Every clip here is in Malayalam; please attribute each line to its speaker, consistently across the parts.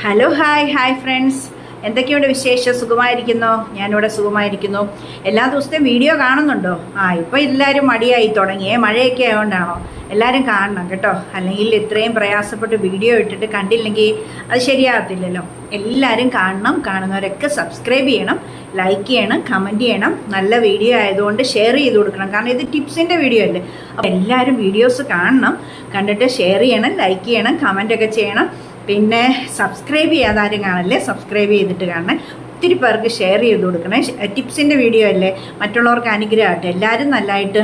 Speaker 1: ഹലോ ഹായ് ഫ്രണ്ട്സ്, എന്തൊക്കെയുണ്ട് വിശേഷം? സുഖമായിരിക്കുന്നോ? ഞാനിവിടെ സുഖമായിരിക്കുന്നു. എല്ലാ ദിവസത്തെയും വീഡിയോ കാണുന്നുണ്ടോ? ഇപ്പോൾ എല്ലാവരും മടിയായി തുടങ്ങിയേ. മഴയൊക്കെ ആയതുകൊണ്ടാണോ? എല്ലാവരും കാണണം കേട്ടോ, അല്ലെങ്കിൽ ഇത്രയും പ്രയാസപ്പെട്ട് വീഡിയോ ഇട്ടിട്ട് കണ്ടില്ലെങ്കിൽ അത് ശരിയാകത്തില്ലല്ലോ. എല്ലാവരും കാണണം. കാണുന്നവരൊക്കെ സബ്സ്ക്രൈബ് ചെയ്യണം, ലൈക്ക് ചെയ്യണം, കമൻറ്റ് ചെയ്യണം. നല്ല വീഡിയോ ആയതുകൊണ്ട് ഷെയർ ചെയ്ത് കൊടുക്കണം, കാരണം ഇത് ടിപ്സിൻ്റെ വീഡിയോ അല്ലേ. അപ്പോൾ എല്ലാവരും വീഡിയോസ് കാണണം, കണ്ടിട്ട് ഷെയർ ചെയ്യണം, ലൈക്ക് ചെയ്യണം, കമൻറ്റൊക്കെ ചെയ്യണം. പിന്നെ സബ്സ്ക്രൈബ് ചെയ്യാതാരും കാണല്ലേ, സബ്സ്ക്രൈബ് ചെയ്തിട്ട് കാണണേ. ഒത്തിരി പേർക്ക് ഷെയർ ചെയ്ത് കൊടുക്കണേ. ടിപ്സിൻ്റെ വീഡിയോ അല്ലേ, മറ്റുള്ളവർക്ക് അനുഗ്രഹമാകട്ടെ. എല്ലാവരും നല്ലതായിട്ട്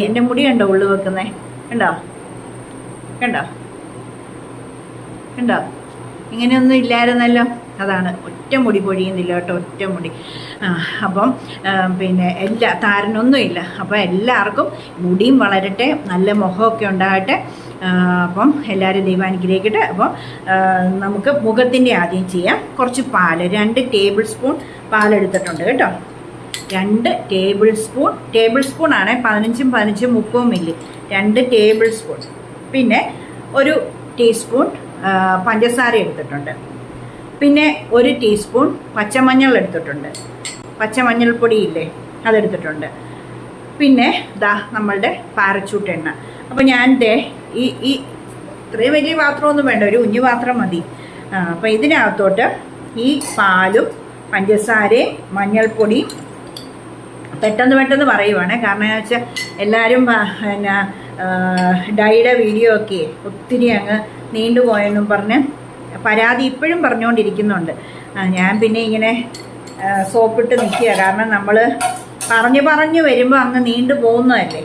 Speaker 1: എൻ്റെ മുടി കണ്ടോ ഉള്ളു വെക്കുന്നേ? കണ്ടോ കണ്ടോ? ഇങ്ങനെയൊന്നും ഇല്ലായിരുന്നല്ലോ. അതാണ്, ഒറ്റ മുടി പൊഴിയുന്നില്ല കേട്ടോ, ഒറ്റ മുടി. അപ്പം പിന്നെ താരനൊന്നുമില്ല. അപ്പം എല്ലാവർക്കും മുടിയും വളരട്ടെ, നല്ല മുഖമൊക്കെ ഉണ്ടാകട്ടെ. അപ്പം എല്ലാവരും ദൈവം അനുഗ്രഹിക്കട്ടെ. അപ്പം നമുക്ക് മുഖത്തിൻ്റെ ആദ്യം ചെയ്യാം. കുറച്ച് പാല്, 2 ടേബിൾ സ്പൂൺ പാലെടുത്തിട്ടുണ്ട് കേട്ടോ. 2 ടേബിൾ സ്പൂണാണ്. 15 30 മില്ലി, 2 ടേബിൾ സ്പൂൺ. പിന്നെ 1 ടീസ്പൂൺ പഞ്ചസാര എടുത്തിട്ടുണ്ട്. പിന്നെ 1 ടീസ്പൂൺ പച്ചമഞ്ഞൾ എടുത്തിട്ടുണ്ട്. പച്ചമഞ്ഞൾപ്പൊടി ഇല്ലേ, അതെടുത്തിട്ടുണ്ട്. പിന്നെ നമ്മളുടെ പാരച്യൂട്ട് എണ്ണ. അപ്പോൾ ഞാൻ ഈ ഇത്രയും വലിയ പാത്രമൊന്നും വേണ്ട, ഒരു കുഞ്ഞു പാത്രം മതി. അപ്പോൾ ഇതിനകത്തോട്ട് ഈ പാലും പഞ്ചസാരയും മഞ്ഞൾപ്പൊടിയും പെട്ടെന്ന് പറയുവാണ്. കാരണം എന്ന് വെച്ചാൽ എല്ലാവരും പിന്നെ ഡൈയുടെ വീഡിയോ ഒക്കെ ഒത്തിരി അങ്ങ് നീണ്ടുപോയെന്നും പറഞ്ഞ് പരാതി ഇപ്പോഴും പറഞ്ഞുകൊണ്ടിരിക്കുന്നുണ്ട്. ഞാൻ പിന്നെ ഇങ്ങനെ സോപ്പിട്ട് നിൽക്കുക, കാരണം നമ്മൾ പറഞ്ഞു വരുമ്പോൾ അങ്ങ് നീണ്ടു പോകുന്നതല്ലേ.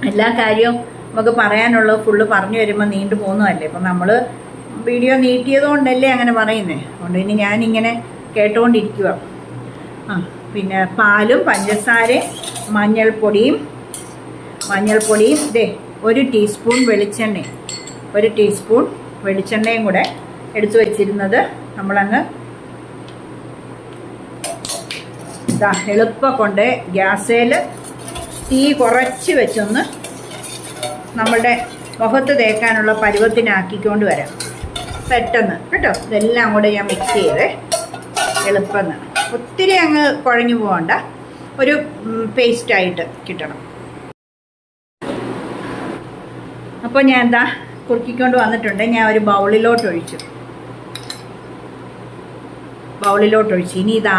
Speaker 1: എല്ലാ കാര്യവും നമുക്ക് പറയാനുള്ളത് ഫുള്ള് പറഞ്ഞു വരുമ്പോൾ നീണ്ടു പോകുന്നതല്ലേ. അപ്പം നമ്മൾ വീഡിയോ നീട്ടിയത് കൊണ്ടല്ലേ അങ്ങനെ പറയുന്നത്. അതുകൊണ്ട് ഇനി ഞാനിങ്ങനെ കേട്ടുകൊണ്ടിരിക്കുക. പിന്നെ പാലും പഞ്ചസാരയും മഞ്ഞൾപ്പൊടിയും 1 ടീസ്പൂൺ വെളിച്ചെണ്ണയും കൂടെ എടുത്തു വച്ചിരുന്നത് നമ്മളങ്ങ് എളുപ്പം കൊണ്ട് ഗ്യാസേൽ തീ കുറച്ച് വെച്ചൊന്ന് നമ്മളുടെ മുഖത്ത് തേക്കാനുള്ള പരുവത്തിനാക്കിക്കൊണ്ട് വരാം പെട്ടെന്ന് കേട്ടോ. ഇതെല്ലാം കൂടെ ഞാൻ മിക്സ് ചെയ്തേ എളുപ്പം. ഒത്തിരി അങ്ങ് കുഴഞ്ഞു പോകണ്ട, ഒരു പേസ്റ്റായിട്ട് കിട്ടണം. അപ്പോൾ ഞാൻ കുറുക്കിക്കൊണ്ട് വന്നിട്ടുണ്ട്. ഞാൻ ഒരു ബൗളിലോട്ട് ഒഴിച്ചു. ഇനി ഇത്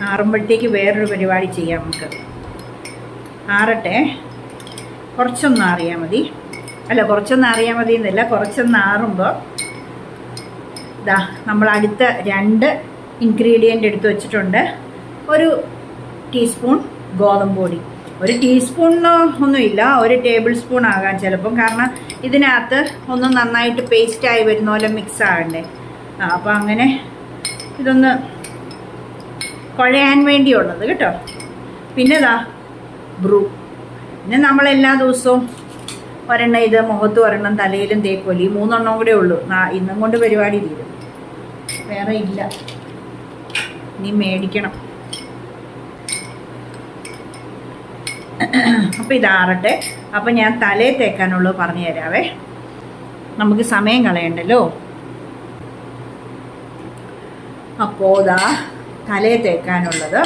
Speaker 1: ആറുമ്പോഴത്തേക്ക് വേറൊരു പരിപാടി ചെയ്യാം നമുക്ക്. ആറട്ടെ, കുറച്ചൊന്ന് ആറിയാൽ മതി. എന്നല്ല, കുറച്ചൊന്ന് ആറുമ്പോൾ നമ്മൾ അടുത്ത 2 ഇൻഗ്രീഡിയൻ്റ് എടുത്ത് വെച്ചിട്ടുണ്ട്. 1 ടീസ്പൂൺ ഗോതമ്പ് പൊടി. 1 ടീസ്പൂണിനോ ഒന്നുമില്ല, 1 ടേബിൾ സ്പൂൺ ആകാം ചിലപ്പം, കാരണം ഇതിനകത്ത് ഒന്ന് നന്നായിട്ട് പേസ്റ്റായി വരുന്ന പോലെ മിക്സ് ആകണ്ടേ. അപ്പോൾ അങ്ങനെ ഇതൊന്ന് കുഴയാൻ വേണ്ടിയുള്ളത് കേട്ടോ. പിന്നെ ബ്രൂ. പിന്നെ നമ്മളെല്ലാ ദിവസവും ഒരെണ്ണം ഇത് മുഖത്ത്, ഒരെണ്ണം തലയിലും തേക്കുമല്ലോ. ഈ 3 എണ്ണം കൂടെ ഉള്ളൂ. ഇന്നും കൊണ്ട് പരിപാടി തീരും, വേറെ ഇല്ല. ഇനി മേടിക്കണം. അപ്പോൾ ഇതാറട്ടെ. അപ്പം ഞാൻ തലയിൽ തേക്കാനുള്ളത് പറഞ്ഞു തരാവേ, നമുക്ക് സമയം കളയണ്ടല്ലോ. അപ്പോൾ തലയിൽ തേക്കാനുള്ളത്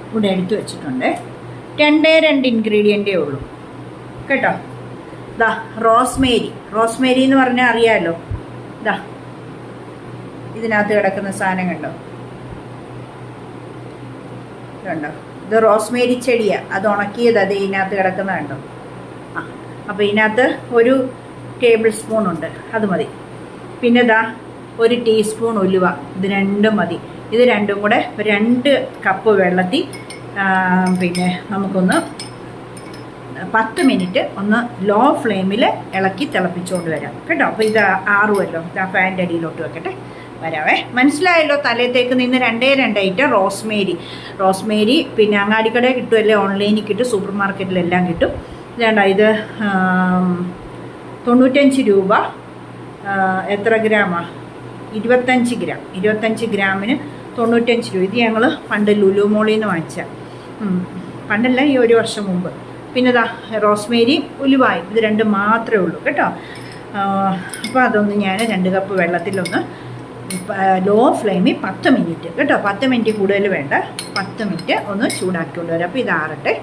Speaker 1: ഇവിടെ എടുത്തു വെച്ചിട്ടുണ്ട്. 2 ഇൻഗ്രീഡിയൻ്റേ ഉള്ളൂ കേട്ടോ. റോസ്മേരി എന്ന് പറഞ്ഞാൽ അറിയാമല്ലോ. ഇതിനകത്ത് കിടക്കുന്ന സാധനം കണ്ടോ? ഇത് റോസ്മേരി ചെടിയാണ്, അത് ഉണക്കിയത്. അത് ഇതിനകത്ത് കിടക്കുന്ന കണ്ടോ? അപ്പോൾ ഇതിനകത്ത് 1 ടേബിൾ സ്പൂൺ ഉണ്ട്, അത് മതി. പിന്നെ 1 ടീസ്പൂൺ ഉലുവ, ഇത് 2 മതി. ഇത് 2 കൂടെ 2 കപ്പ് വെള്ളത്തിൽ പിന്നെ നമുക്കൊന്ന് 10 മിനിറ്റ് ഒന്ന് ലോ ഫ്ലെയിമിൽ ഇളക്കി തിളപ്പിച്ചുകൊണ്ട് വരാം കേട്ടോ. അപ്പോൾ ഇത് ആറുമല്ലോ. ഫാൻ്റെ അടിയിലോട്ട് വെക്കട്ടെ, വരാവേ. മനസ്സിലായല്ലോ? തലയത്തേക്ക് നിന്ന് 2 ഐറ്റം റോസ്മേരി പിന്നെ അങ്ങാടിക്കടയിൽ കിട്ടുമല്ലേ, ഓൺലൈനിൽ കിട്ടും, സൂപ്പർ മാർക്കറ്റിലെല്ലാം കിട്ടും. ഇത് 95 രൂപ. എത്ര ഗ്രാമാണ്? 25 ഗ്രാമിന് 95 രൂപ. ഇത് ഞങ്ങൾ പണ്ട് ലുലു മോളിൽ നിന്ന് വാങ്ങിച്ച, പണ്ടല്ല, ഈ 1 വർഷം മുമ്പ്. പിന്നെ റോസ്മേരി ഉലുവായും, ഇത് 2 മാത്രമേ ഉള്ളൂ കേട്ടോ. അപ്പോൾ അതൊന്ന് ഞാൻ 2 കപ്പ് വെള്ളത്തിലൊന്ന് ലോ ഫ്ലെയിമിൽ 10 മിനിറ്റ് കേട്ടോ, 10 മിനിറ്റ് കൂടുതൽ വേണ്ട, 10 മിനിറ്റ് ഒന്ന് ചൂടാക്കി കൊണ്ടുവരാം. അപ്പോൾ ഇത് ആറട്ടെ.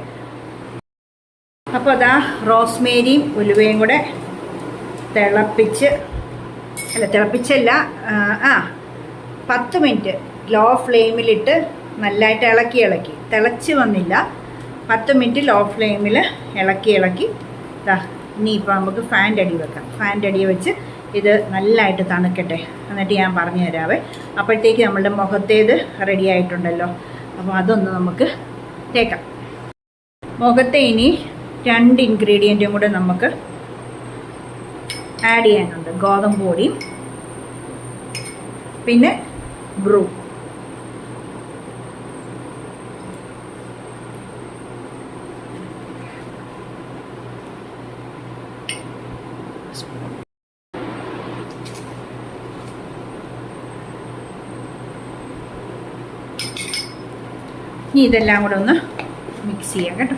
Speaker 1: അപ്പോൾ അതാ റോസ്മേരിയും ഉലുവയും കൂടെ തിളപ്പിച്ചല്ല 10 മിനിറ്റ് ലോ ഫ്ലെയിമിലിട്ട് നല്ലതായിട്ട് ഇളക്കി തിളച്ച് വന്നില്ല, 10 മിനിറ്റ് ലോ ഫ്ലെയിമിൽ ഇളക്കി ഇനിയിപ്പോൾ നമുക്ക് ഫാൻ്റെ അടി വെക്കാം. ഫാൻ്റെ അടി വെച്ച് ഇത് നല്ലതായിട്ട് തണുക്കട്ടെ, എന്നിട്ട് ഞാൻ പറഞ്ഞു തരാവേ. അപ്പോഴത്തേക്ക് നമ്മളുടെ മുഖത്തേത് റെഡി ആയിട്ടുണ്ടല്ലോ. അപ്പോൾ അതൊന്ന് നമുക്ക് തേക്കാം. മുഖത്തെ ഇനി 2 ഇൻഗ്രീഡിയൻറ്റും കൂടെ നമുക്ക് ആഡ് ചെയ്യാനുണ്ട്. ഗോതമ്പ് പൊടിയും പിന്നെ ബ്രൂ. ഇനി ഇതെല്ലാം കൂടെ ഒന്ന് മിക്സ് ചെയ്യാം കേട്ടോ.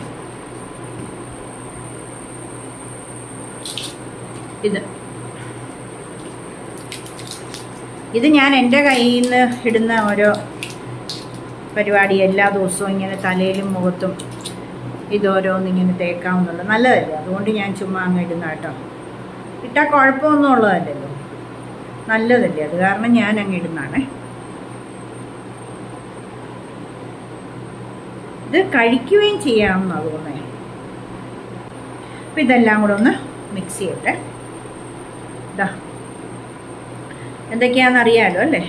Speaker 1: ഇത് ഞാൻ എൻ്റെ കയ്യിൽ നിന്ന് ഇടുന്ന ഓരോ പരിപാടി, എല്ലാ ദിവസവും ഇങ്ങനെ തലയിലും മുഖത്തും ഇതോരോന്നിങ്ങനെ തേക്കാവുന്നുള്ളൂ. നല്ലതല്ലേ, അതുകൊണ്ട് ഞാൻ ചുമ്മാ അങ്ങ് ഇടുന്ന കേട്ടോ. ഇട്ടാൽ കുഴപ്പമൊന്നും ഉള്ളതല്ലല്ലോ, നല്ലതല്ലേ, അത് കാരണം ഞാൻ അങ്ങ് ഇടുന്നതാണേ. ഇത് കഴിക്കുകയും ചെയ്യാമെന്നാണ് തോന്നുന്നത്. അപ്പം ഇതെല്ലാം കൂടെ ഒന്ന് മിക്സ് ചെയ്യട്ടെ. ഇതാ എന്തൊക്കെയാണെന്നറിയാമല്ലോ അല്ലേ.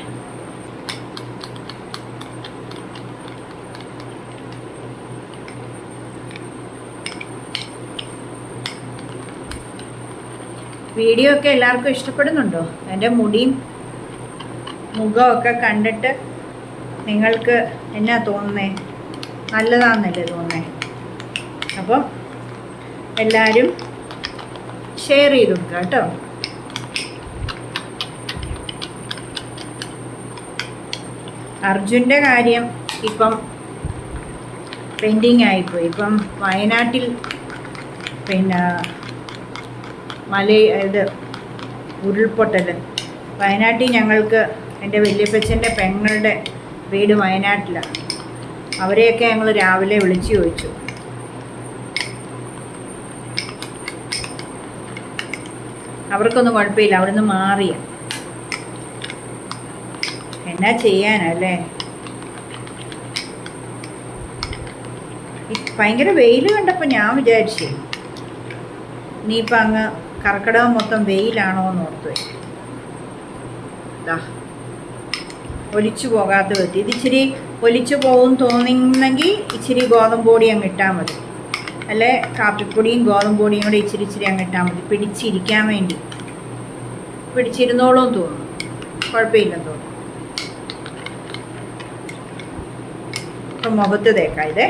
Speaker 1: വീഡിയോ ഒക്കെ എല്ലാവർക്കും ഇഷ്ടപ്പെടുന്നുണ്ടോ? എൻ്റെ മുടിയും മുഖമൊക്കെ കണ്ടിട്ട് നിങ്ങൾക്ക് എന്നാ തോന്നുന്നേ? നല്ലതാണെന്നല്ലേ തോന്നുന്നേ? അപ്പം എല്ലാവരും ഷെയർ ചെയ്ത് കൊടുക്കുക കേട്ടോ. അർജുൻ്റെ കാര്യം ഇപ്പം പെൻഡിങ് ആയിപ്പോയി. ഇപ്പം വയനാട്ടിൽ പിന്നെ ഉരുൾപൊട്ടൽ വയനാട്ടിൽ ഞങ്ങൾക്ക് എൻ്റെ വല്യപ്പച്ചൻ്റെ പെങ്ങളുടെ വീട് വയനാട്ടിലാണ്. അവരെയൊക്കെ ഞങ്ങൾ രാവിലെ വിളിച്ചു ചോദിച്ചു. അവർക്കൊന്നും കുഴപ്പമില്ല, അവിടുന്ന് മാറിയ. എന്നാ ചെയ്യാനല്ലേ, ഭയങ്കര വെയിൽ കണ്ടപ്പോൾ ഞാൻ വിചാരിച്ചേ ഇനിയിപ്പോൾ അങ്ങ് കർക്കിടകം മൊത്തം വെയിലാണോ എന്ന് ഓർത്തു. ഒലിച്ചു പോകാത്ത പറ്റി ഇത് ഇച്ചിരി ഒലിച്ചു പോകും തോന്നുന്നെങ്കിൽ ഇച്ചിരി ഗോതമ്പ് പൊടി അങ്ങ് ഇട്ടാൽ മതി, അല്ലെ കാപ്പിപ്പൊടിയും ഗോതമ്പ് പൊടിയും കൂടെ ഇച്ചിരി അങ്ങ് ഇട്ടാൽ മതി, പിടിച്ചിരിക്കാൻ വേണ്ടി. പിടിച്ചിരുന്നോളും തോന്നുന്നു, കുഴപ്പമില്ലെന്ന് തോന്നുന്നു. അപ്പം മുഖത്ത് തേക്കാം ഇതേ.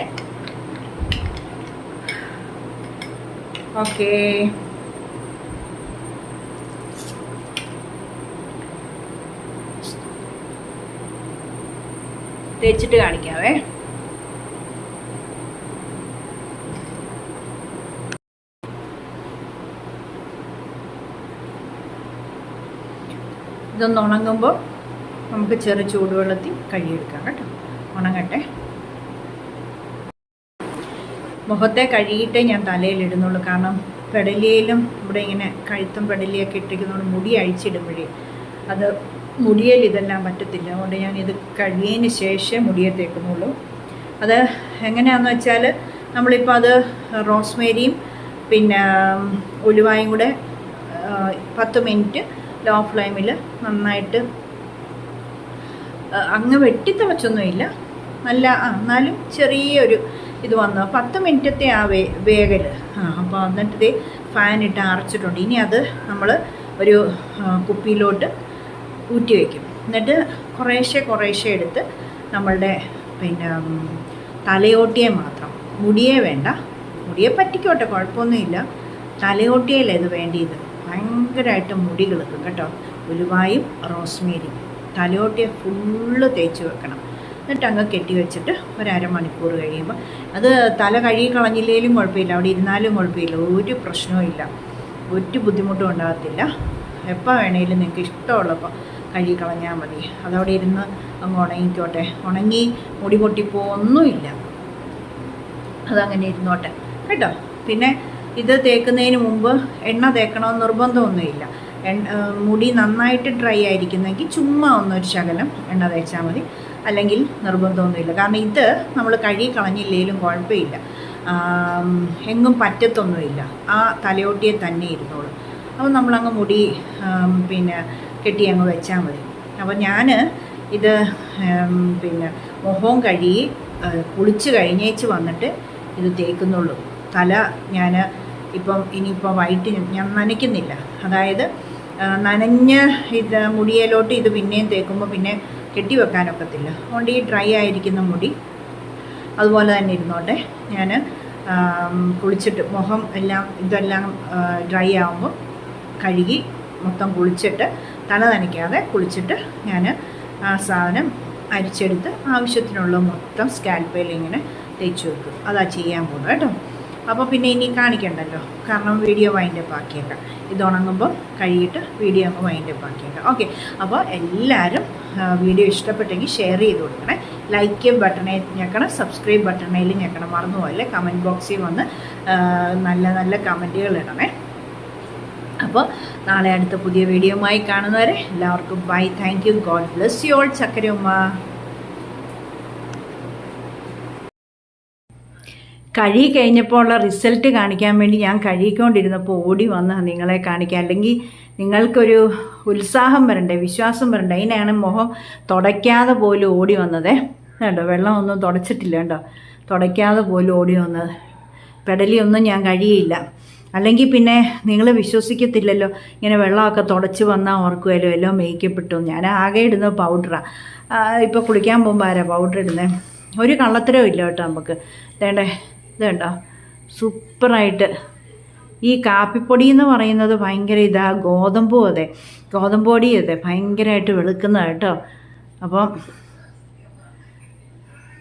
Speaker 1: ഓക്കേ, തേച്ചിട്ട് കാണിക്കാവേ. ഇതൊന്ന് ഉണങ്ങുമ്പോൾ നമുക്ക് ചെറു ചൂടുവെള്ളത്തിൽ കഴുകിയെടുക്കാം കേട്ടോ. ഉണങ്ങട്ടെ. മുഖത്തെ കഴുകിയിട്ടേ ഞാൻ തലയിലിടുന്നുള്ളൂ. കാരണം പെടലിയിലും ഇവിടെ ഇങ്ങനെ കഴുത്തും പെടലിയൊക്കെ ഇട്ടിരിക്കുന്നതുകൊണ്ട് മുടി അഴിച്ചിടുമ്പോഴേ അത് മുടിയിൽ ഇതെല്ലാം പറ്റത്തില്ല. അതുകൊണ്ട് ഞാനിത് കഴുകിയതിന് ശേഷം മുടിയെ തേക്കുന്നുള്ളൂ. അത് എങ്ങനെയാണെന്ന് വെച്ചാൽ നമ്മളിപ്പോൾ അത് റോസ്മേരിയും പിന്നെ ഉലുവായും കൂടെ 10 മിനിറ്റ് ലോ ഫ്ലെയിമിൽ നന്നായിട്ട് അങ്ങ് വെട്ടിത്തിളച്ചൊന്നുമില്ല, നല്ല എന്നാലും ചെറിയൊരു ഇത് വന്നു 10 മിനിറ്റത്തെ ആ വേഗൽ. അപ്പോൾ എന്നിട്ട് ഫാനിട്ട് അരച്ചിട്ടുണ്ട്. ഇനി അത് നമ്മൾ ഒരു കുപ്പിയിലോട്ട് ഊറ്റി വയ്ക്കും. എന്നിട്ട് കുറേശ്ശെ എടുത്ത് നമ്മളുടെ പിന്നെ തലയോട്ടിയെ മാത്രം, മുടിയെ വേണ്ട, മുടിയെ പറ്റിക്കോട്ടെ കുഴപ്പമൊന്നുമില്ല, തലയോട്ടിയല്ലേ ഇത് വേണ്ടിയത്. ഭയങ്കരമായിട്ട് മുടി കിളുക്കും കേട്ടോ. ഉലുവായും റോസ്മേരിയും തലയോട്ടിയെ ഫുള്ള് തേച്ച് വെക്കണം. എന്നിട്ട് അങ്ങ് കെട്ടി വെച്ചിട്ട് ഒരു അരമണിക്കൂർ കഴിയുമ്പോൾ അത് തല കഴുകി കളഞ്ഞില്ലെങ്കിലും കുഴപ്പമില്ല, അവിടെ ഇരുന്നാലും കുഴപ്പമില്ല, ഒരു പ്രശ്നവും ഇല്ല. ഒരു ബുദ്ധിമുട്ടും ഉണ്ടാകത്തില്ല. എപ്പോൾ വേണേലും നിങ്ങൾക്ക് ഇഷ്ടമുള്ളപ്പോൾ കഴുകി കളഞ്ഞാൽ മതി. അതവിടെ ഇരുന്ന് അങ്ങ് ഉണങ്ങിക്കോട്ടെ. ഉണങ്ങി മുടി പൊട്ടിപ്പോന്നുമില്ല, അതങ്ങനെ ഇരുന്നോട്ടെ കേട്ടോ. പിന്നെ ഇത് തേക്കുന്നതിന് മുമ്പ് എണ്ണ തേക്കണമെന്ന് നിർബന്ധമൊന്നുമില്ല. മുടി നന്നായിട്ട് ഡ്രൈ ആയിരിക്കുന്നെങ്കിൽ ചുമ്മാ ഒന്നൊരു ശകലം എണ്ണ തേച്ചാൽ മതി, അല്ലെങ്കിൽ നിർബന്ധമൊന്നുമില്ല. കാരണം ഇത് നമ്മൾ കഴുകി കളഞ്ഞില്ലെങ്കിലും കുഴപ്പമില്ല, എങ്ങും പറ്റത്തൊന്നുമില്ല, ആ തലയോട്ടിയെ തന്നെ ഇരുന്നോളും. അപ്പോൾ നമ്മളങ്ങ് മുടി പിന്നെ കെട്ടി അങ്ങ് വെച്ചാൽ മതി. അപ്പോൾ ഞാൻ ഇത് പിന്നെ മുഖവും കഴുകി കുളിച്ച് കഴിഞ്ഞേച്ച് വന്നിട്ട് ഇത് തേക്കുന്നുള്ളൂ. തല ഞാൻ ഇനിയിപ്പോൾ വൈറ്റ് ഞാൻ നനയ്ക്കുന്നില്ല. അതായത് നനഞ്ഞ ഇത് മുടിയിലോട്ട് ഇത് പിന്നെയും തേക്കുമ്പോൾ പിന്നെ കെട്ടി വെക്കാനൊക്കത്തില്ല. അതുകൊണ്ട് ഈ ഡ്രൈ ആയിരിക്കുന്ന മുടി അതുപോലെ തന്നെ ഇരുന്നോട്ടെ. ഞാൻ കുളിച്ചിട്ട് മുഖം ഇതെല്ലാം ഡ്രൈ ആകുമ്പോൾ കഴുകി മൊത്തം കുളിച്ചിട്ട്, തല നനയ്ക്കാതെ കുളിച്ചിട്ട് ഞാൻ ആ സാധനം അരിച്ചെടുത്ത് ആവശ്യത്തിനുള്ള മൊത്തം സ്കാൽപ്പയിൽ ഇങ്ങനെ തേച്ച് വെക്കും. അതാ ചെയ്യാൻ പോകുന്നത് കേട്ടോ. അപ്പോൾ പിന്നെ ഇനി കാണിക്കണ്ടല്ലോ, കാരണം വീഡിയോ വൈൻഡപ്പ് ആക്കിയേക്കാം. ഇത് ഉണങ്ങുമ്പോൾ കഴുകിയിട്ട് വീഡിയോ അങ്ങ് വൈൻഡപ്പ് ആക്കിയേക്കാം. ഓക്കെ, അപ്പോൾ എല്ലാവരും വീഡിയോ ഇഷ്ടപ്പെട്ടെങ്കിൽ ഷെയർ ചെയ്ത് കൊടുക്കണേ, ലൈക്ക് ബട്ടണിൽ ഞെക്കണം, സബ്സ്ക്രൈബ് ബട്ടണിൽ ഞെക്കണം, മറന്നുപോലെ കമൻറ്റ് ബോക്സിൽ വന്ന് നല്ല നല്ല കമൻറ്റുകൾ ഇടണേ. അപ്പോൾ നാളെ അടുത്ത പുതിയ വീഡിയോയുമായി കാണുന്നവരെ എല്ലാവർക്കും bye. Thank you. God bless you all. ചക്കരയുമ്മ. കഴുകി കഴിഞ്ഞപ്പോൾ ഉള്ള റിസൾട്ട് കാണിക്കാൻ വേണ്ടി ഞാൻ കഴുകിക്കൊണ്ടിരുന്നപ്പോൾ ഓടി വന്ന് നിങ്ങളെ കാണിക്കാം. അല്ലെങ്കിൽ നിങ്ങൾക്കൊരു ഉത്സാഹം വരണ്ടേ, വിശ്വാസം വരണ്ടേ. അതിനാണ് മുഖം തുടയ്ക്കാതെ പോലും ഓടി വന്നത് കേട്ടോ. വെള്ളമൊന്നും തുടച്ചിട്ടില്ല കേട്ടോ, തുടയ്ക്കാതെ പോലും ഓടി വന്നത്. പെടലിയൊന്നും ഞാൻ കഴിയില്ല. അല്ലെങ്കിൽ പിന്നെ നിങ്ങൾ വിശ്വസിക്കത്തില്ലല്ലോ, ഇങ്ങനെ വെള്ളമൊക്കെ തുടച്ച് വന്നാൽ ഓർക്കുമല്ലോ എല്ലാം മേക്കപ്പ് ഇട്ടു. ഞാൻ ആകെ ഇടുന്നത് പൗഡറാണ്. ഇപ്പോൾ കുളിക്കാൻ പോകുമ്പോൾ ആരാ പൗഡർ ഇടുന്നത്? ഒരു കള്ളത്തരവും ഇല്ല കേട്ടോ നമുക്ക്. വേണ്ടേ, ഇത് കണ്ടോ, സൂപ്പറായിട്ട്. ഈ കാപ്പിപ്പൊടി എന്ന് പറയുന്നത് ഭയങ്കര ഗോതമ്പും അതെ, ഗോതമ്പ് പൊടിയും അതെ, ഭയങ്കരമായിട്ട് വെളുക്കുന്നത് കേട്ടോ. അപ്പം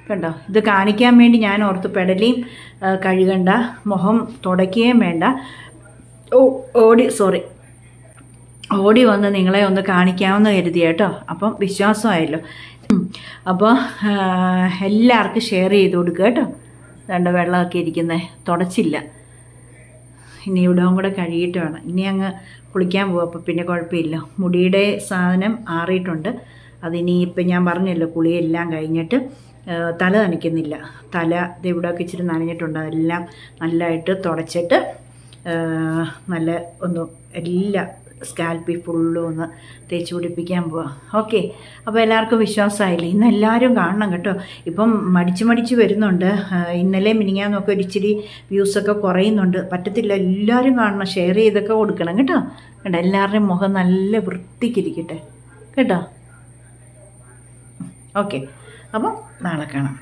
Speaker 1: കണ്ടോ, ഇത് കാണിക്കാൻ വേണ്ടി ഞാൻ ഓർത്ത് പെടലിയും കഴുകണ്ട, മുഖം തുടയ്ക്കുകയും വേണ്ട, ഓടി വന്ന് നിങ്ങളെ ഒന്ന് കാണിക്കാമെന്ന് കരുതി കേട്ടോ. അപ്പം വിശ്വാസമായല്ലോ. അപ്പോൾ എല്ലാവർക്കും ഷെയർ ചെയ്ത് കൊടുക്കുക കേട്ടോ. രണ്ട് വെള്ളമൊക്കെ ഇരിക്കുന്നത് തുടച്ചില്ല, ഇനി ഇവിടവും കൂടെ കഴുകിയിട്ട് വേണം. ഇനി അങ്ങ് കുളിക്കാൻ പോകും, അപ്പോൾ പിന്നെ കുഴപ്പമില്ല. മുടിയുടെ സാധനം ആറിയിട്ടുണ്ട്. അതിനി ഇപ്പം ഞാൻ പറഞ്ഞല്ലോ, കുളിയെല്ലാം കഴിഞ്ഞിട്ട് തല നനയ്ക്കുന്നില്ല. തല ഇവിടെയൊക്കെ ഇച്ചിരി നനഞ്ഞിട്ടുണ്ട്, അതെല്ലാം നല്ലതായിട്ട് തുടച്ചിട്ട് നല്ല ഒന്ന് എല്ലാ സ്കാൽപ്പിൽ ഫുള്ളും ഒന്ന് തേച്ച് പിടിപ്പിക്കാൻ പോവാം. ഓക്കെ, അപ്പോൾ എല്ലാവർക്കും വിശ്വാസമായില്ലേ? ഇന്ന് എല്ലാവരും കാണണം കേട്ടോ. ഇപ്പം മടിച്ച് വരുന്നുണ്ട്. ഇന്നലെ മിനിങ്ങാന്നൊക്കെ ഒരിച്ചിരി വ്യൂസൊക്കെ കുറയുന്നുണ്ട്. പറ്റത്തില്ല, എല്ലാവരും കാണണം, ഷെയർ ചെയ്തൊക്കെ കൊടുക്കണം കേട്ടോ. കേട്ടോ, എല്ലാവരുടെയും മുഖം നല്ല വൃത്തിക്കിരിക്കട്ടെ കേട്ടോ. ഓക്കെ, അപ്പം നാളെ കാണാം.